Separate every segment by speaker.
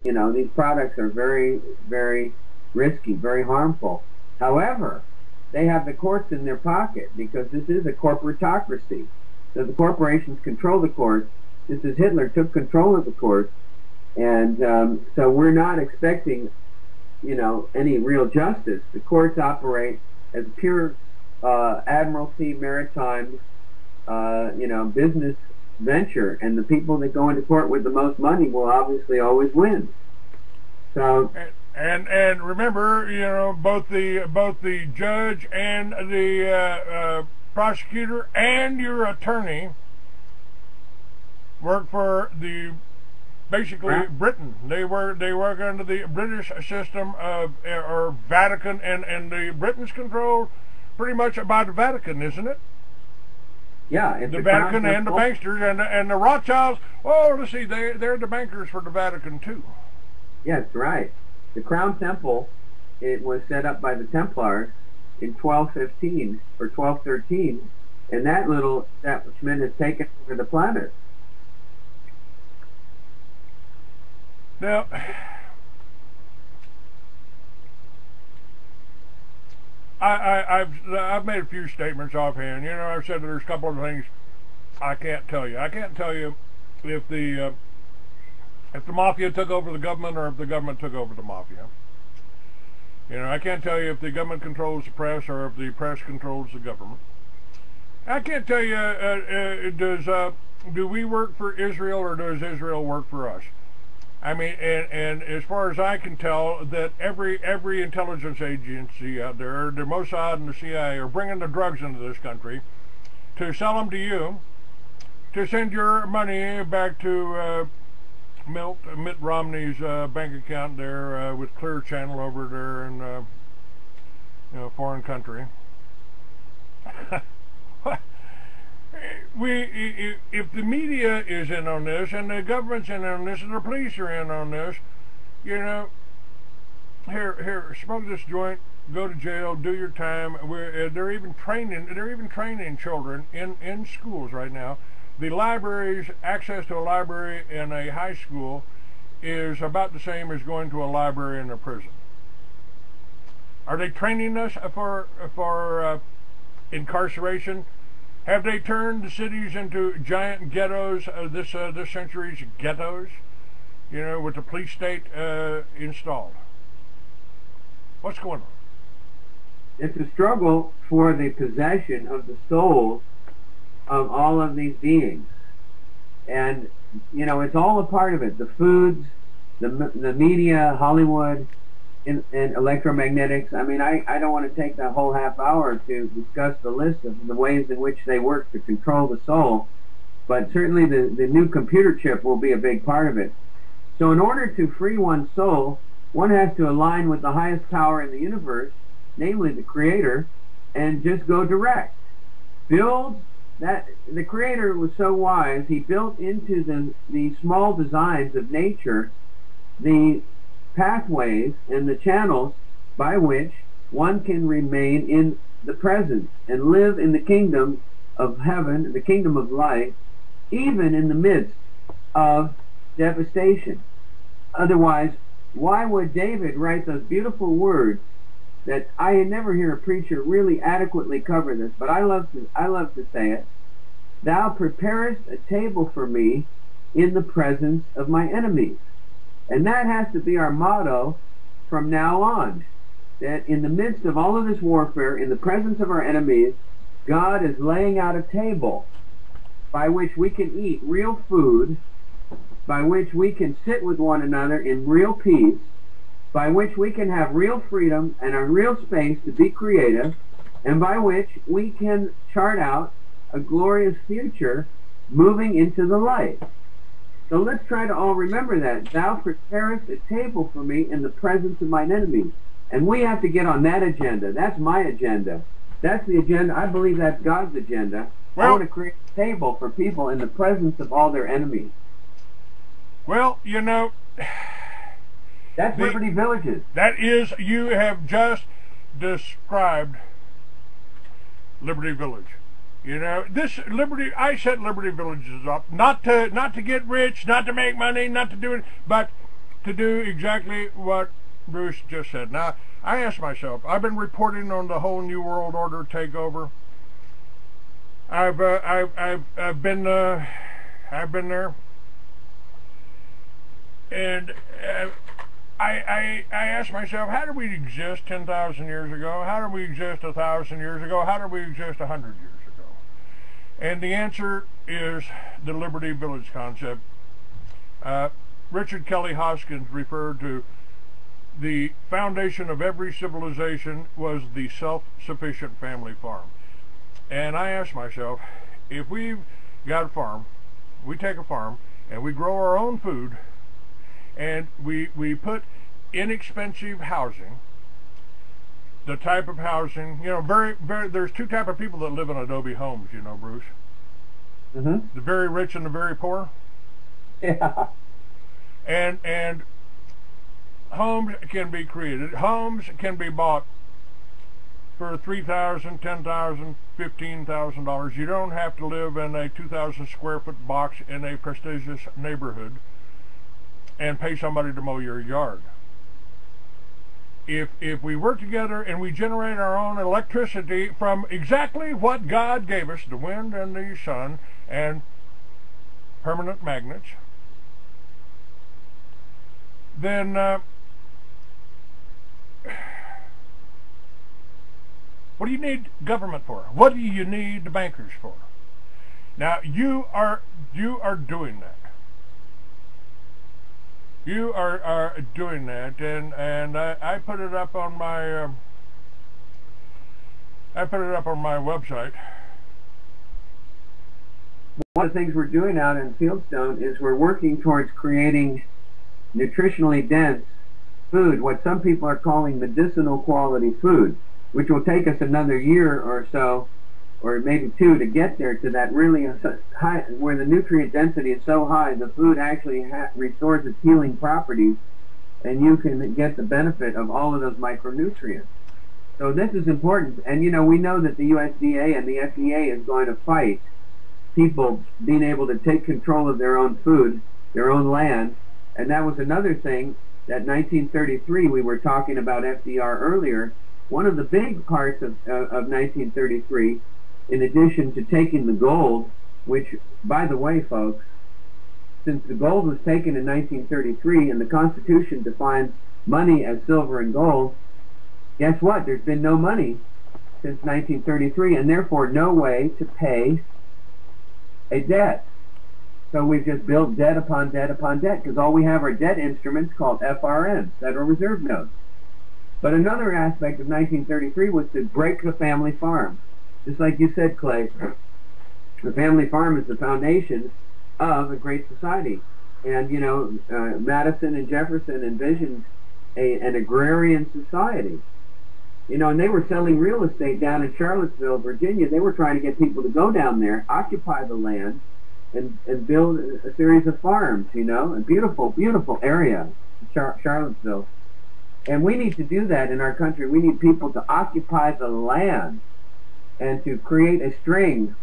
Speaker 1: You know, these products are very, very risky, very harmful. However, they have the courts in their pocket because this is a corporatocracy. So the corporations control the courts, just as Hitler took control of the courts. And so we're not expecting, you know, any real justice. The courts operate as pure admiralty, maritime, you know, business venture, and the people that go into court with the most money will obviously always win. So
Speaker 2: and remember, you know, both the judge and the prosecutor and your attorney work for the basically Britain. They work under the British system of or Vatican, and the Britain's controlled pretty much by the Vatican, isn't it?
Speaker 1: Yeah,
Speaker 2: the Vatican and the banksters and the Rothschilds. Oh, let's see, they're the bankers for the Vatican too.
Speaker 1: Yes, right. The Crown Temple, it was set up by the Templars in 1215 or 1213, and that little establishment has taken over the planet.
Speaker 2: Now, I've made a few statements offhand. You know, I've said there's a couple of things I can't tell you. I can't tell you if the mafia took over the government or if the government took over the mafia. You know, I can't tell you if the government controls the press or if the press controls the government. I can't tell you do we work for Israel or does Israel work for us? I mean, and as far as I can tell, that every intelligence agency out there, the Mossad and the CIA, are bringing the drugs into this country to sell them to you, to send your money back to Mitt Romney's bank account there with Clear Channel over there in you know, foreign country. If the media is in on this, and the government's in on this, and the police are in on this, you know, here, smoke this joint, go to jail, do your time. They're even training children in schools right now. The libraries, access to a library in a high school is about the same as going to a library in a prison. Are they training us for incarceration? Have they turned the cities into giant ghettos, this century's ghettos, you know, with the police state installed? What's going on?
Speaker 1: It's a struggle for the possession of the souls of all of these beings. And, you know, it's all a part of it. The foods, the media, Hollywood, and electromagnetics. I mean, I don't want to take that whole half hour to discuss the list of the ways in which they work to control the soul, but certainly the new computer chip will be a big part of it. So in order to free one's soul, one has to align with the highest power in the universe, namely the Creator, and just go direct. Build that. The Creator was so wise, he built into the small designs of nature the pathways and the channels by which one can remain in the presence and live in the kingdom of heaven, the kingdom of light, even in the midst of devastation. Otherwise, why would David write those beautiful words that I never hear a preacher really adequately cover this, but I love to say it. Thou preparest a table for me in the presence of my enemies. And that has to be our motto from now on. That in the midst of all of this warfare, in the presence of our enemies, God is laying out a table by which we can eat real food, by which we can sit with one another in real peace, by which we can have real freedom and a real space to be creative, and by which we can chart out a glorious future moving into the light. So let's try to all remember that. Thou preparest a table for me in the presence of mine enemies. And we have to get on that agenda. That's my agenda. That's the agenda. I believe that's God's agenda. Well, I want to create a table for people in the presence of all their enemies.
Speaker 2: Well, you know,
Speaker 1: that's Liberty Villages.
Speaker 2: That is, you have just described Liberty Village. You know, this Liberty, I set Liberty Villages up not to get rich, not to make money, not to do it, but to do exactly what Bruce just said. Now, I asked myself, I've been reporting on the whole New World Order takeover. I've been there, and I asked myself, how did we exist 10,000 years ago? How did we exist 1,000 years ago? How did we exist 100 years ago? And the answer is the Liberty Village concept. Richard Kelly Hoskins referred to the foundation of every civilization was the self-sufficient family farm. And I asked myself, if we've got a farm, we take a farm and we grow our own food, and we put inexpensive housing, the type of housing, there's two type of people that live in adobe homes, Bruce.
Speaker 1: Mm-hmm.
Speaker 2: The very rich and the very poor.
Speaker 1: Yeah.
Speaker 2: And homes can be created. Homes can be bought for $3,000, $10,000, $15,000. You don't have to live in a 2,000 square foot box in a prestigious neighborhood and pay somebody to mow your yard. If we work together and we generate our own electricity from exactly what God gave us, the wind and the sun and permanent magnets, then what do you need government for? What do you need the bankers for? Now you are doing that. You are doing that, and I put it up on my website.
Speaker 1: One of the things we're doing out in Fieldstone is we're working towards creating nutritionally dense food, what some people are calling medicinal quality food, which will take us another year or so, or maybe two, to get there to that really high, where the nutrient density is so high, the food actually restores its healing properties, and you can get the benefit of all of those micronutrients. So this is important, and we know that the USDA and the FDA is going to fight people being able to take control of their own food, their own land, and that was another thing that 1933, we were talking about FDR earlier. One of the big parts of 1933, in addition to taking the gold, which, by the way, folks, since the gold was taken in 1933 and the Constitution defines money as silver and gold, guess what? There's been no money since 1933, and therefore no way to pay a debt. So we've just built debt upon debt upon debt, because all we have are debt instruments called FRNs, Federal Reserve Notes. But another aspect of 1933 was to break the family farm. Just like you said, Clay, the family farm is the foundation of a great society. And, Madison and Jefferson envisioned an agrarian society. And they were selling real estate down in Charlottesville, Virginia. They were trying to get people to go down there, occupy the land, and build a series of farms, a beautiful, beautiful area, Charlottesville. And we need to do that in our country. We need people to occupy the land and to create a string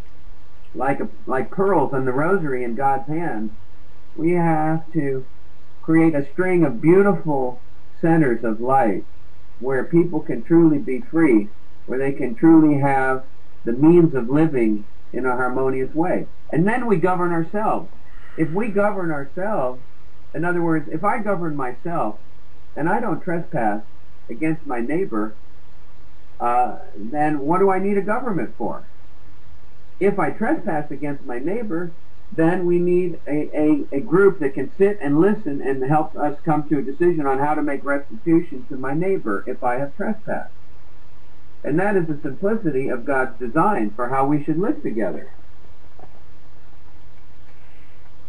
Speaker 1: like pearls on the rosary in God's hand. We have to create a string of beautiful centers of light where people can truly be free, where they can truly have the means of living in a harmonious way. And then we govern ourselves. If we govern ourselves, in other words, if I govern myself and I don't trespass against my neighbor, then what do I need a government for? If I trespass against my neighbor, then we need a group that can sit and listen and help us come to a decision on how to make restitution to my neighbor if I have trespassed. And that is the simplicity of God's design for how we should live together.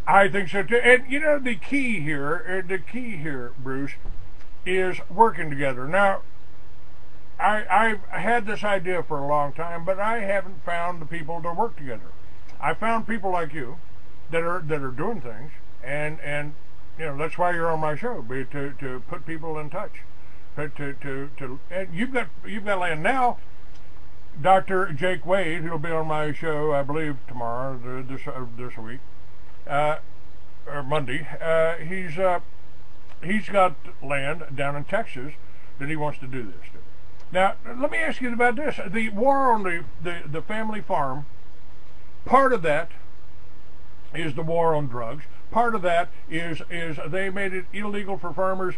Speaker 2: I think so too. And the key here, Bruce, is working together. Now, I've had this idea for a long time, but I haven't found the people to work together. I found people like you that are doing things, and that's why you're on my show, to put people in touch. And you've got land now. Dr. Jake Wade, who'll be on my show, I believe tomorrow, this week, or Monday. he's got land down in Texas that he wants to do this to. Now, let me ask you about this. The war on the family farm, part of that is the war on drugs. Part of that is they made it illegal for farmers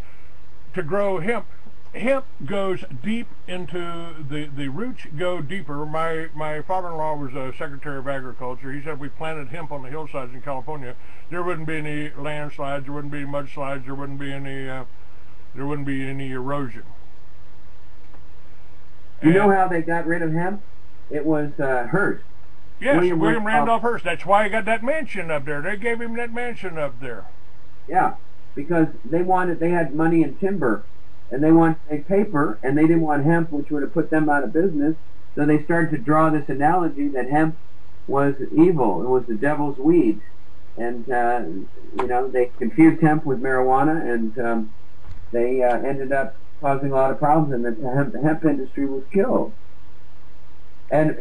Speaker 2: to grow hemp. Hemp goes deep into the roots go deeper. My father-in-law was a Secretary of Agriculture. He said if we planted hemp on the hillsides in California, there wouldn't be any landslides, there wouldn't be mudslides, there wouldn't be any erosion.
Speaker 1: You know how they got rid of hemp? It was Hearst.
Speaker 2: Yes, William Randolph Hearst. That's why he got that mansion up there. They gave him that mansion up there.
Speaker 1: Yeah, because they had money in timber, and they wanted to make paper, and they didn't want hemp, which would have put them out of business. So they started to draw this analogy that hemp was evil. It was the devil's weed. And, they confused hemp with marijuana, and they ended up causing a lot of problems, and the hemp industry was killed. And,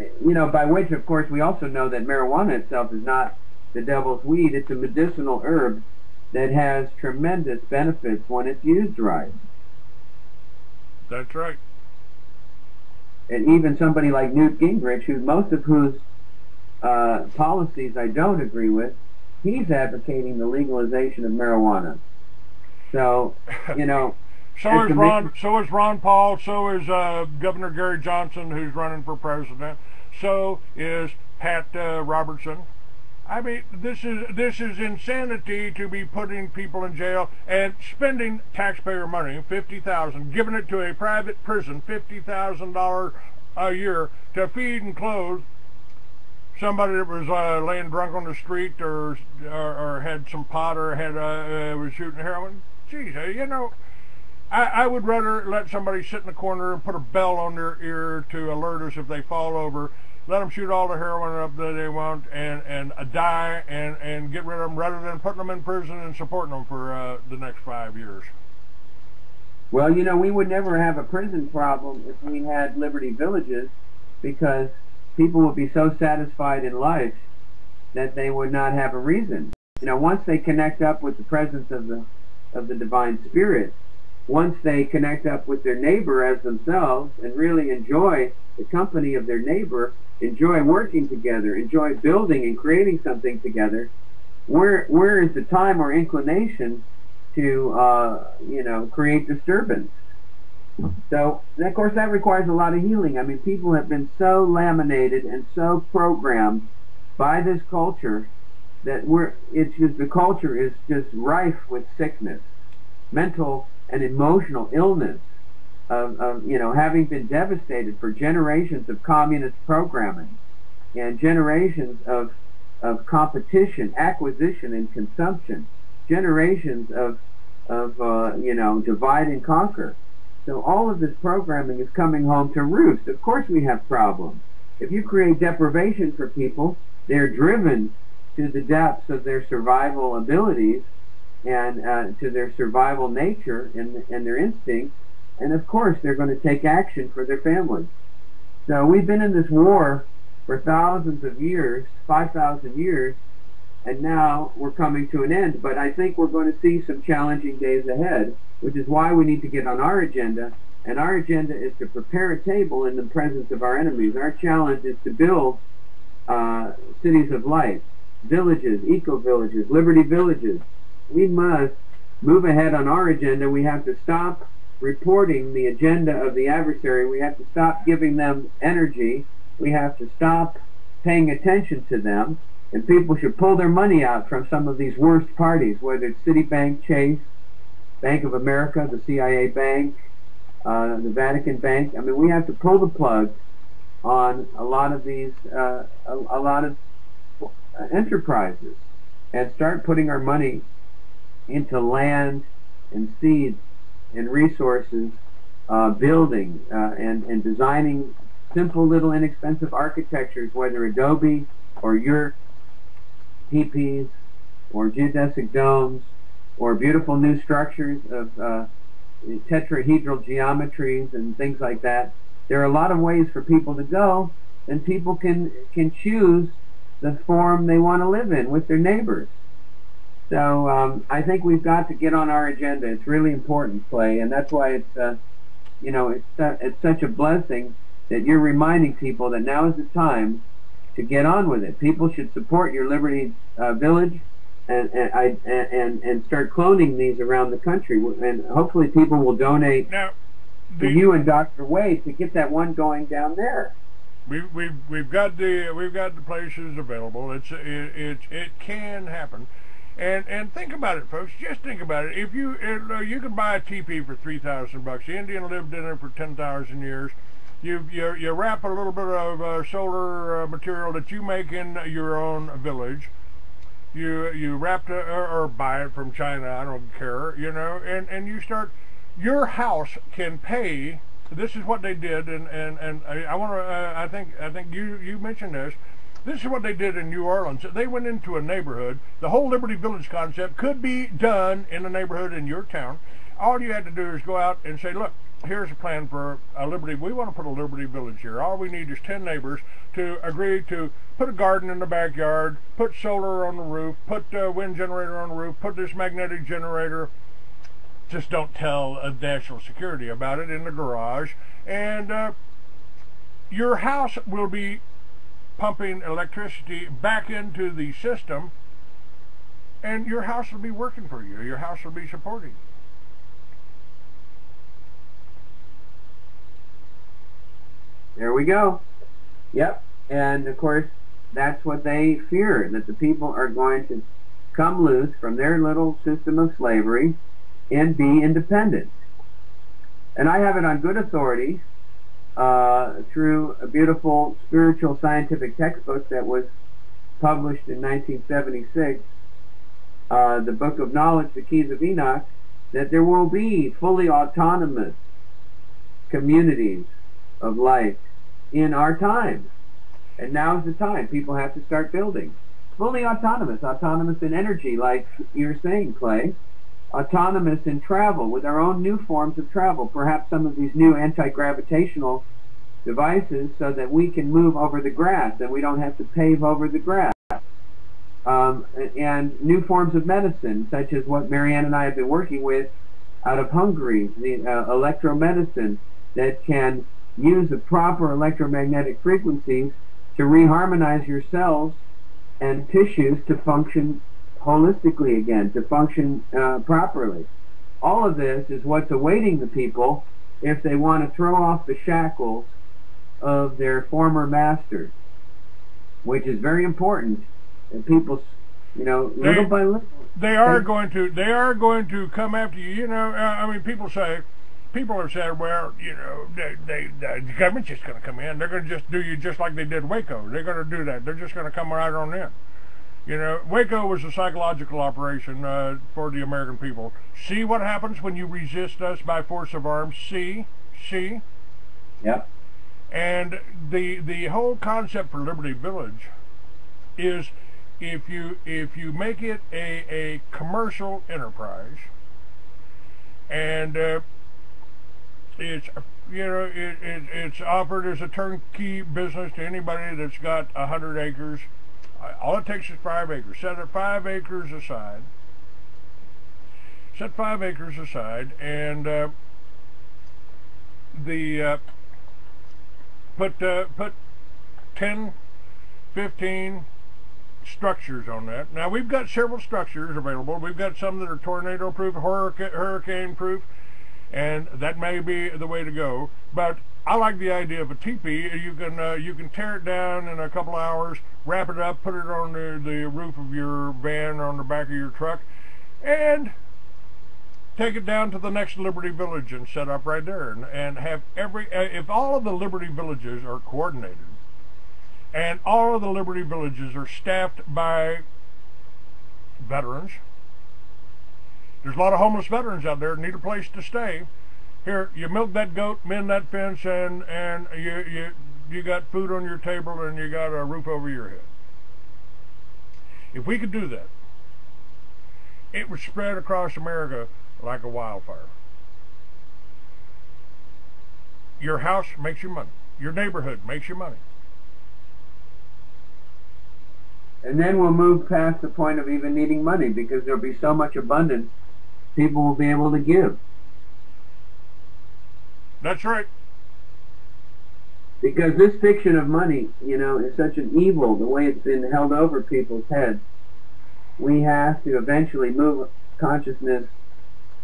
Speaker 1: by which, of course, we also know that marijuana itself is not the devil's weed. It's a medicinal herb that has tremendous benefits when it's used right.
Speaker 2: That's right.
Speaker 1: And even somebody like Newt Gingrich, most of whose policies I don't agree with, he's advocating the legalization of marijuana. So,
Speaker 2: So is Ron Paul. So is Governor Gary Johnson, who's running for president. So is Pat Robertson. I mean, this is insanity to be putting people in jail and spending taxpayer money, $50,000, giving it to a private prison, $50,000 a year to feed and clothe somebody that was laying drunk on the street or had some pot or was shooting heroin. Jeez, I would rather let somebody sit in the corner and put a bell on their ear to alert us if they fall over, let them shoot all the heroin up that they want and die and get rid of them rather than putting them in prison and supporting them for the next 5 years.
Speaker 1: Well, we would never have a prison problem if we had Liberty Villages, because people would be so satisfied in life that they would not have a reason. Once they connect up with the presence of the Divine Spirit, once they connect up with their neighbor as themselves and really enjoy the company of their neighbor, enjoy working together, enjoy building and creating something together, where is the time or inclination to create disturbance? So, of course, that requires a lot of healing. I mean, people have been so laminated and so programmed by this culture that the culture is just rife with sickness, mental and emotional illness of having been devastated for generations of communist programming and generations of competition, acquisition, and consumption, generations of divide and conquer. So all of this programming is coming home to roost. Of course we have problems. If you create deprivation for people, they're driven to the depths of their survival abilities and to their survival nature and their instincts, and of course they're going to take action for their families. So we've been in this war for thousands of years, 5,000 years, and now we're coming to an end. But I think we're going to see some challenging days ahead, which is why we need to get on our agenda, and our agenda is to prepare a table in the presence of our enemies. Our challenge is to build cities of light, villages, eco-villages, liberty villages. We must move ahead on our agenda. We have to stop reporting the agenda of the adversary. We have to stop giving them energy. We have to stop paying attention to them. And people should pull their money out from some of these worst parties, whether it's Citibank, Chase, Bank of America, the CIA Bank, the Vatican Bank. I mean, we have to pull the plug on a lot of these, a lot of enterprises, and start putting our money into land and seeds and resources, building and designing simple little inexpensive architectures, whether Adobe or your teepees or geodesic domes or beautiful new structures of tetrahedral geometries and things like that. There are a lot of ways for people to go, and people can choose the form they want to live in with their neighbors. So I think we've got to get on our agenda. It's really important, Clay, and that's why it's such a blessing that you're reminding people that now is the time to get on with it. People should support your Liberty Village and start cloning these around the country, and hopefully people will donate
Speaker 2: now,
Speaker 1: to you and Dr. Wade to get that one going down there.
Speaker 2: We've got the places available. It can happen. And think about it, folks. Just think about it. If you can buy a teepee for $3,000, the Indian lived in it for 10,000 years. You wrap a little bit of solar material that you make in your own village. You wrap it or buy it from China. I don't care, and you start. Your house can pay. This is what they did, and I want to. I think you mentioned this. This is what they did in New Orleans. They went into a neighborhood. The whole Liberty Village concept could be done in a neighborhood in your town. All you had to do is go out and say, look, here's a plan for a Liberty. We want to put a Liberty Village here. All we need is 10 neighbors to agree to put a garden in the backyard, put solar on the roof, put a wind generator on the roof, put this magnetic generator. Just don't tell national security about it in the garage. And your house will be pumping electricity back into the system, and your house will be working for you. Your house will be supporting you.
Speaker 1: There we go. Yep. And of course, that's what they fear, that the people are going to come loose from their little system of slavery and be independent. And I have it on good authority through a beautiful spiritual scientific textbook that was published in 1976, the Book of Knowledge, the Keys of Enoch, that there will be fully autonomous communities of life in our time. And now's the time. People have to start building. Fully autonomous in energy, like you're saying, Clay. Autonomous in travel, with our own new forms of travel, perhaps some of these new anti-gravitational devices, so that we can move over the grass and we don't have to pave over the grass. And new forms of medicine, such as what Marianne and I have been working with out of Hungary, the electromedicine that can use the proper electromagnetic frequencies to reharmonize your cells and tissues to function holistically again, to function properly. All of this is what's awaiting the people if they want to throw off the shackles of their former masters, which is very important. And people, little by little,
Speaker 2: they are going to come after you. I mean, people have said, well, the government's just going to come in. They're going to just do you just like they did Waco. They're going to do that. They're just going to come right on in. Waco was a psychological operation for the American people. See what happens when you resist us by force of arms. See.
Speaker 1: Yep.
Speaker 2: And the whole concept for Liberty Village is if you make it a commercial enterprise, and it's offered as a turnkey business to anybody that's got 100 acres. All it takes is 5 acres. Set 5 acres aside. Set 5 acres aside, and put 10, 15 structures on that. Now we've got several structures available. We've got some that are tornado-proof, hurricane-proof, and that may be the way to go. But I like the idea of a teepee. You can tear it down in a couple hours, wrap it up, put it on the roof of your van or on the back of your truck, and take it down to the next Liberty Village and set up right there. And have if all of the Liberty Villages are coordinated, and all of the Liberty Villages are staffed by veterans. There's a lot of homeless veterans out there that need a place to stay. Here, you milk that goat, mend that fence, and you got food on your table and you got a roof over your head. If we could do that, it would spread across America like a wildfire. Your house makes you money. Your neighborhood makes you money.
Speaker 1: And then we'll move past the point of even needing money, because there'll be so much abundance, people will be able to give.
Speaker 2: That's right.
Speaker 1: Because this fiction of money, is such an evil, the way it's been held over people's heads. We have to eventually move consciousness.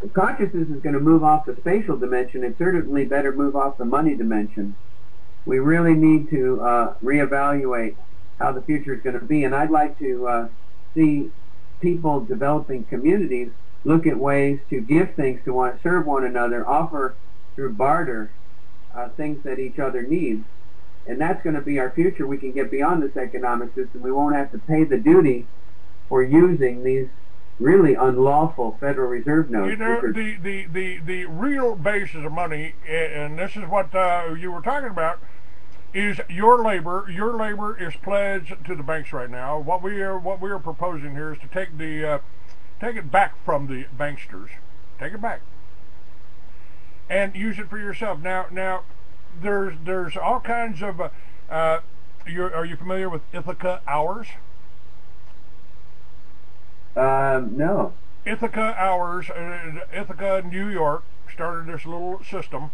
Speaker 1: If consciousness is going to move off the spatial dimension, it certainly better move off the money dimension. We really need to reevaluate how the future is going to be. And I'd like to see people developing communities look at ways to give things to serve one another, offer through barter things that each other needs. And that's going to be our future. We can get beyond this economic system. We won't have to pay the duty for using these really unlawful Federal Reserve notes.
Speaker 2: The real basis of money, and this is what you were talking about, is your labor. Your labor is pledged to the banks right now. What we are proposing here is to take it back from the banksters. Take it back and use it for yourself. Now, there's all kinds of. Are you familiar with Ithaca hours?
Speaker 1: No.
Speaker 2: Ithaca hours. Ithaca, New York, started this little system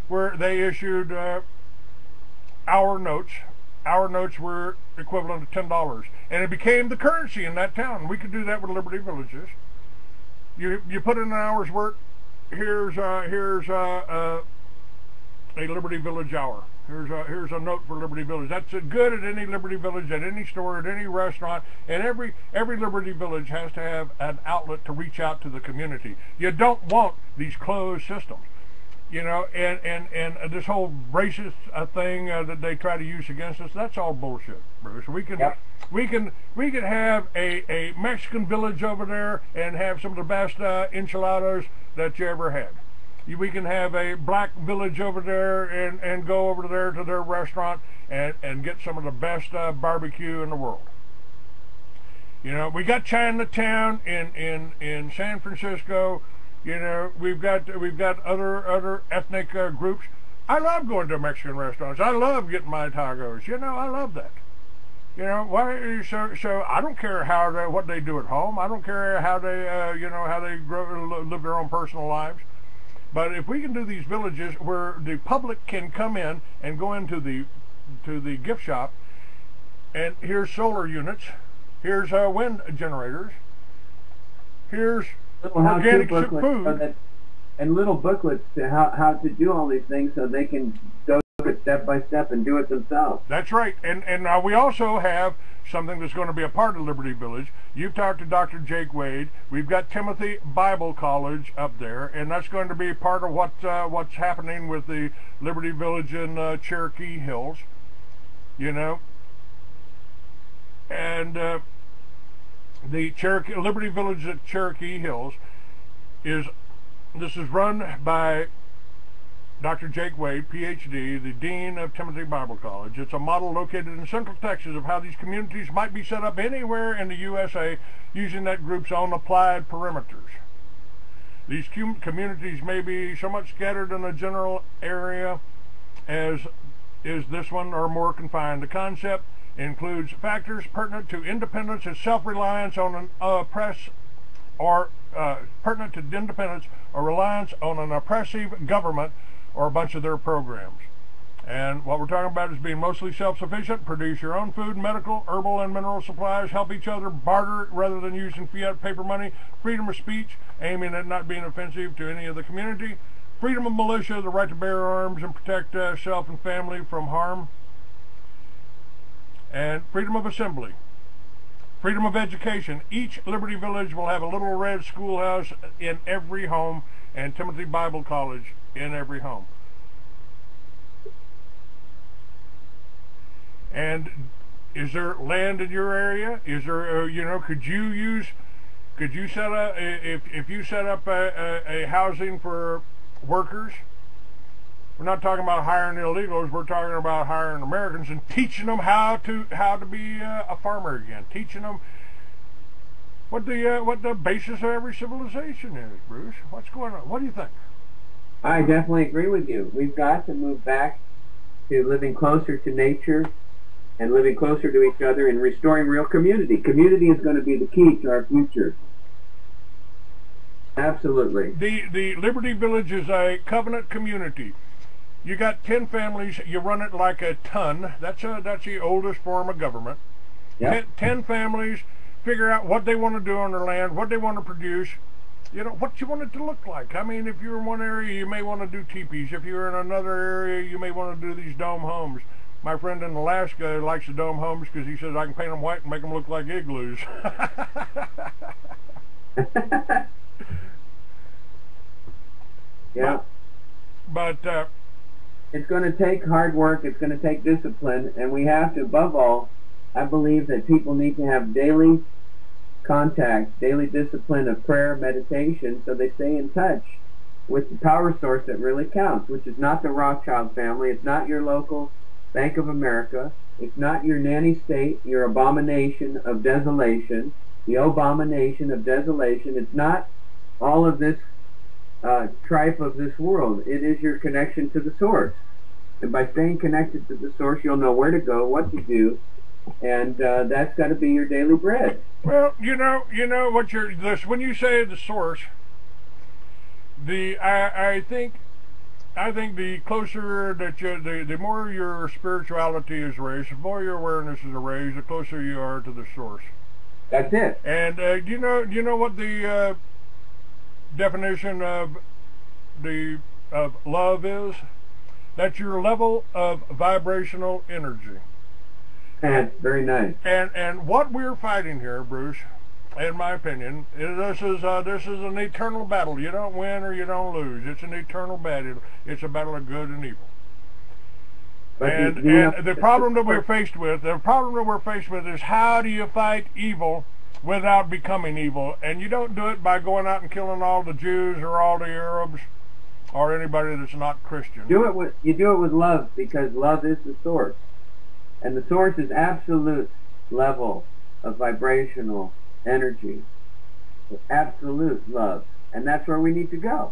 Speaker 2: where they issued hour notes. Hour notes were equivalent to $10, and it became the currency in that town. We could do that with Liberty Villages. You put in an hour's work. Here's a Liberty Village hour. Here's a note for Liberty Village. That's good at any Liberty Village, at any store, at any restaurant, and every Liberty Village has to have an outlet to reach out to the community. You don't want these closed systems, and this whole racist thing that they try to use against us. That's all bullshit, Bruce. We can have a Mexican village over there and have some of the best enchiladas that you ever had. We can have a black village over there and go over there to their restaurant and get some of the best barbecue in the world. We got Chinatown in San Francisco. We've got other ethnic groups. I love going to Mexican restaurants. I love getting my tacos. I love that. Why? So I don't care what they do at home. I don't care how they live their own personal lives. But if we can do these villages where the public can come in and go into the gift shop, and here's solar units, here's wind generators, here's organic food,
Speaker 1: and little booklets to how to do all these things, so they can go it step by step and do it themselves.
Speaker 2: That's right. And now we also have something that's going to be a part of Liberty Village. You've talked to Dr. Jake Wade. We've got Timothy Bible College up there, and that's going to be part of what's happening with the Liberty Village in Cherokee Hills. And the Liberty Village at Cherokee Hills is run by Dr. Jake Wade, Ph.D., the Dean of Timothy Bible College. It's a model located in Central Texas of how these communities might be set up anywhere in the USA using that group's own applied perimeters. These communities may be somewhat scattered in a general area as is this one, or more confined. The concept includes factors pertinent to independence and self-reliance on an oppressive or pertinent to independence or reliance on an oppressive government or a bunch of their programs. And what we're talking about is being mostly self-sufficient, produce your own food, medical, herbal, and mineral supplies, help each other, barter rather than using fiat paper money, freedom of speech, aiming at not being offensive to any of the community, freedom of militia, the right to bear arms and protect self and family from harm, and freedom of assembly. Freedom of education. Each Liberty Village will have a little red schoolhouse in every home, and Timothy Bible College in every home. And is there land in your area? Is there, could you set up, if you set up a housing for workers? We're not talking about hiring illegals. We're talking about hiring Americans and teaching them how to be a farmer again. Teaching them what the basis of every civilization is, Bruce. What's going on? What do you think?
Speaker 1: I definitely agree with you. We've got to move back to living closer to nature, and living closer to each other and restoring real community. Community is going to be the key to our future. Absolutely.
Speaker 2: The Liberty Village is a covenant community. You got 10 families. You run it like a ton. That's the oldest form of government.
Speaker 1: Yep.
Speaker 2: 10 families figure out what they want to do on their land, what they want to produce. You know, what you want it to look like. I mean, if you're in one area, you may want to do teepees. If you're in another area, you may want to do these dome homes. My friend in Alaska likes the dome homes because he says I can paint them white and make them look like igloos.
Speaker 1: Yeah.
Speaker 2: But
Speaker 1: it's going to take hard work. It's going to take discipline, and we have to, above all, I believe that people need to have daily contact, daily discipline of prayer, meditation, so they stay in touch with the power source that really counts, which is not the Rothschild family. It's not your local Bank of America. It's not your nanny state, your abomination of desolation, the abomination of desolation. It's not all of this tripe of this world. It is your connection to the source. And by staying connected to the source, you'll know where to go, what to do, and that's got to be your daily bread.
Speaker 2: Well, you know what when you say the source, I think the closer that the more your spirituality is raised, the more your awareness is raised, the closer you are to the source.
Speaker 1: That's it.
Speaker 2: And you know what the definition of love is? That's your level of vibrational energy.
Speaker 1: That's very nice.
Speaker 2: And what we're fighting here, Bruce, in my opinion, this is an eternal battle. You don't win or you don't lose. It's an eternal battle. It's a battle of good and evil.
Speaker 1: But
Speaker 2: and the problem that we're faced with, is how do you fight evil without becoming evil? And you don't do it by going out and killing all the Jews or all the Arabs or anybody that's not Christian.
Speaker 1: You do it with love, because love is the source. And the source is absolute level of vibrational energy. Absolute love. And that's where we need to go.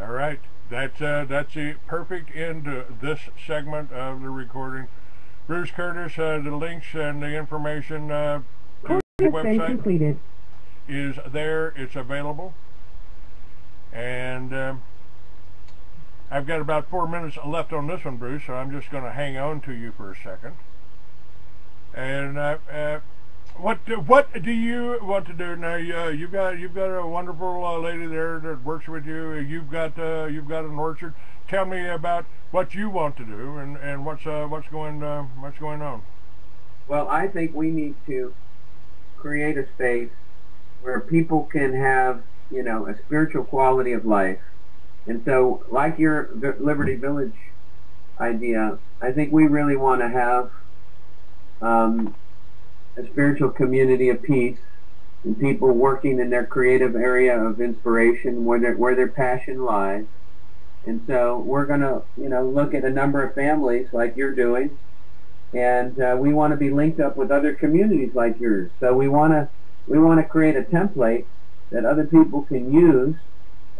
Speaker 2: All right. That's the perfect end to this segment of the recording. Bruce Curtis, the links and the information to the website completed. Is there. It's available. And I've got about 4 minutes left on this one, Bruce, so I'm just going to hang on to you for a second. And what do you want to do now? You've got a wonderful lady there that works with you. You've got an orchard. Tell me about what you want to do and what's going on.
Speaker 1: Well, I think we need to create a space where people can have, a spiritual quality of life. And so, like your Liberty Village idea, I think we really want to have a spiritual community of peace and people working in their creative area of inspiration where their passion lies. And so we're going to, look at a number of families like you're doing, and we want to be linked up with other communities like yours. So we want to create a template that other people can use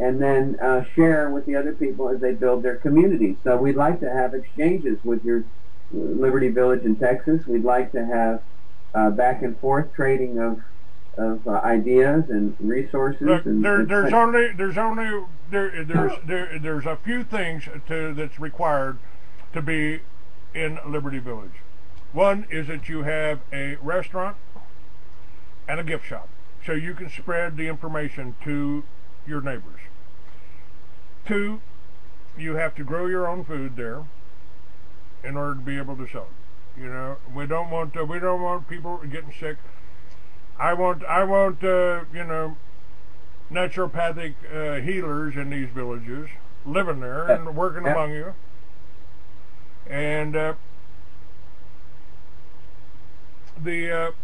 Speaker 1: and then share with the other people as they build their community. So we'd like to have exchanges with your Liberty Village in Texas. We'd like to have back and forth trading of ideas and resources.
Speaker 2: Look, there's a few things that's required to be in Liberty Village. One is that you have a restaurant and a gift shop, so you can spread the information to your neighbors. 2, you have to grow your own food there in order to be able to sell it. We don't want people getting sick. I want naturopathic healers in these villages living there and working among you. And the